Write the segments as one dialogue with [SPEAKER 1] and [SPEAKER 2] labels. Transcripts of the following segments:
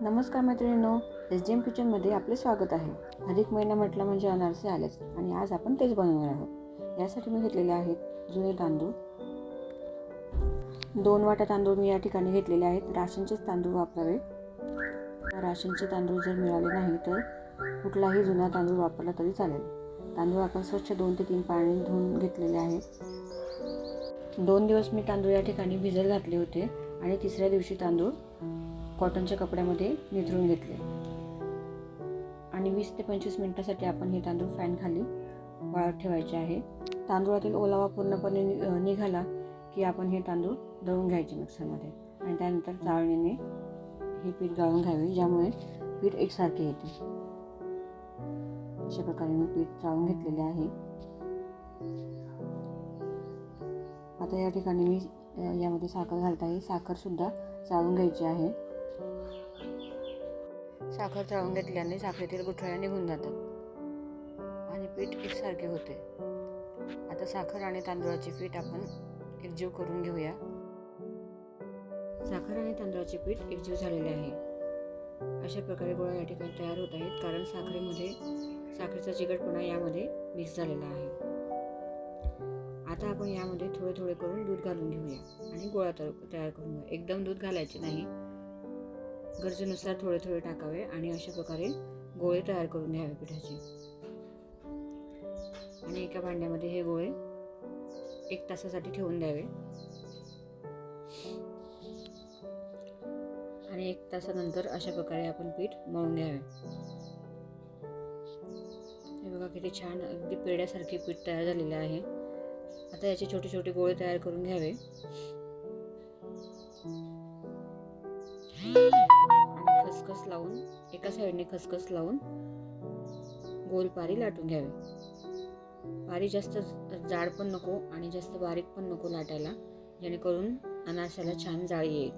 [SPEAKER 1] नमस्कार मैत्रिणींनो, SGM किचनमध्ये आपले स्वागत आहे. अधिक महिना म्हटला म्हणजे अनारसे आलेच आणि आज आपण तेच बनवणार आहोत. यासाठी मी घेतलेले आहेत जुने तांदूळ. 2 वाट्या तांदूळ मी या ठिकाणी घेतलेले आहेत. राशनचेच तांदूळ वापरावे. राशनचे तांदूळ जर मिळाले नाही तर कुठलाही जुना तांदूळ वापरला तरी चालेल. तांदूळ आपण स्वच्छ 2 ते 3 पाण्याने धुवून घेतलेले आहेत. 2 दिवस मी तांदूळ या ठिकाणी भिजत घातले होते आणि तिसऱ्या दिवशी तांदूळ कॉटनच्या कपड्यामध्ये निथळून घेतले आणि 20 ते 25 मिनिटांसाठी आपण हे तांदूळ फॅन खाली वाळत ठेवायचे आहे. तांदूळातील ओलावा पूर्णपणे निघाला की आपण हे तांदूळ दळून घ्यायचे मिक्सरमध्ये आणि त्यानंतर चाळणीने हे पीठ गाळून घ्यावे, ज्यामुळे पीठ एकसारखे येते. अशा प्रकारे मी पीठ चाळून घेतलेले आहे. आता या ठिकाणी मी यामध्ये साखर घालत आहे. साखर सुद्धा चाळून घ्यायची आहे. साखर चाळून घेतल्याने साखरेतील गुठळ्या निघून जातात आणि पीठ एकसारखे होते. आता साखर आणि तांदूळाचे पीठ आपण एकजीव करून घेऊया. साखर आणि तांदूळाचे पीठ एकजीव झालेले आहे. अशा प्रकारे गोळा या ठिकाणी तयार होत आहेत, कारण साखरेचा चिकटपणा यामध्ये मिक्स झालेला आहे. आता आपण यामध्ये थोडे थोडे करून दूध घालून घेऊया आणि गोळा तयार करून घेऊया. एकदम दूध घालायचे नाही, गरजेनुसार थोडे थोडे टाकावे आणि अशा प्रकारे गोळे तयार करून घ्यावे पिठाचे. आणि एका भांड्यामध्ये हे गोळे 1 तासासाठी ठेवून द्यावे आणि 1 तासानंतर अशा प्रकारे आपण पीठ मळून घ्यावे. हे बघा किती छान अगदी पेढ्यासारखे पीठ तयार झालेले आहे. आता याचे छोटे छोटे गोळे तयार करून घ्यावे आणि खसखस लावून एका साईडने खसखस लावून गोल पारी लाटून घ्यावी. पारी जास्त जाड पण नको आणि जास्त बारीक पण नको लाटायला, जेणेकरून अनारशाला छान जाळी येईल.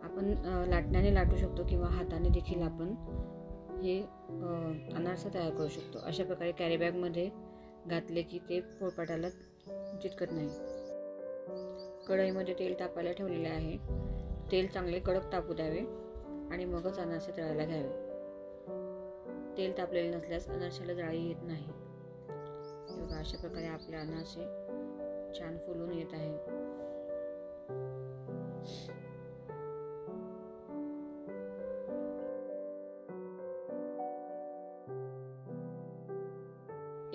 [SPEAKER 1] आपण लाटण्याने लाटू शकतो किंवा हाताने देखील आपण हे अनारसा तयार करू शकतो. अशा प्रकारे कॅरी बॅगमध्ये घातले की ते पोळपाटाला चिटकत नाही. कढईमध्ये तेल तापायला ठेवलेले आहे. तेल चांगले कडक तापू द्यावे आणि मगच अनारसे तळायला घ्यावे. तेल तापलेले नसल्यास अनारशाला जाळी येत नाही. बघा अशा प्रकारे आपले अनारसे छान फुलून येत आहे.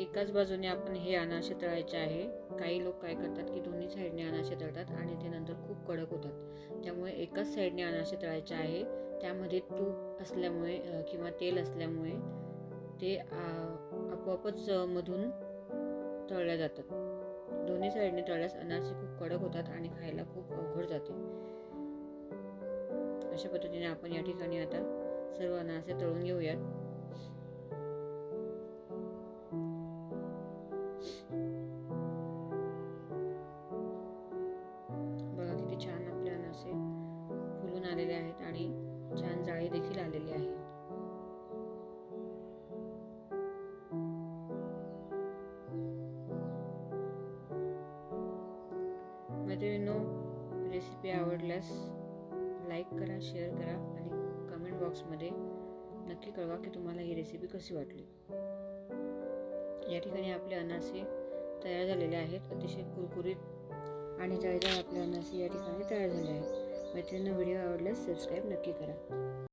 [SPEAKER 1] एकाच बाजूने आपण हे अनारसे तळायचे आहे. काही लोक काय करतात की दोन्ही साईडने अनारसे तळतात आणि ते नंतर खूप कडक होतात. त्यामुळे एकाच साईडने अनारसे तळायचे आहे. त्यामध्ये तूप असल्यामुळे किंवा तेल असल्यामुळे ते आपोआपच मधून तळल्या जातात. दोन्ही साईडने तळल्यास अनारसे खूप कडक होतात आणि खायला खूप अवघड जाते. अशा पद्धतीने आपण या ठिकाणी आता सर्व अनारसे तळून घेऊयात. बघा किती छान आपले अनारसे फुलून आलेले आहेत आणि छान जाळी देखील आलेली आहे. मैत्रिणींनो, रेसिपी आवडल्यास लाईक करा, शेअर करा आणि कमेंट बॉक्समध्ये नक्की कळवा की तुम्हाला ही रेसिपी कशी वाटली. या ठिकाणी आपले अनारसे तयार झालेले आहेत. अतिशय कुरकुरीत आणि जाळीदार आपले अनारसे या ठिकाणी तयार झाले आहेत. मैत्रिणींनो, व्हिडिओ आवडल्यास सबस्क्राईब नक्की करा.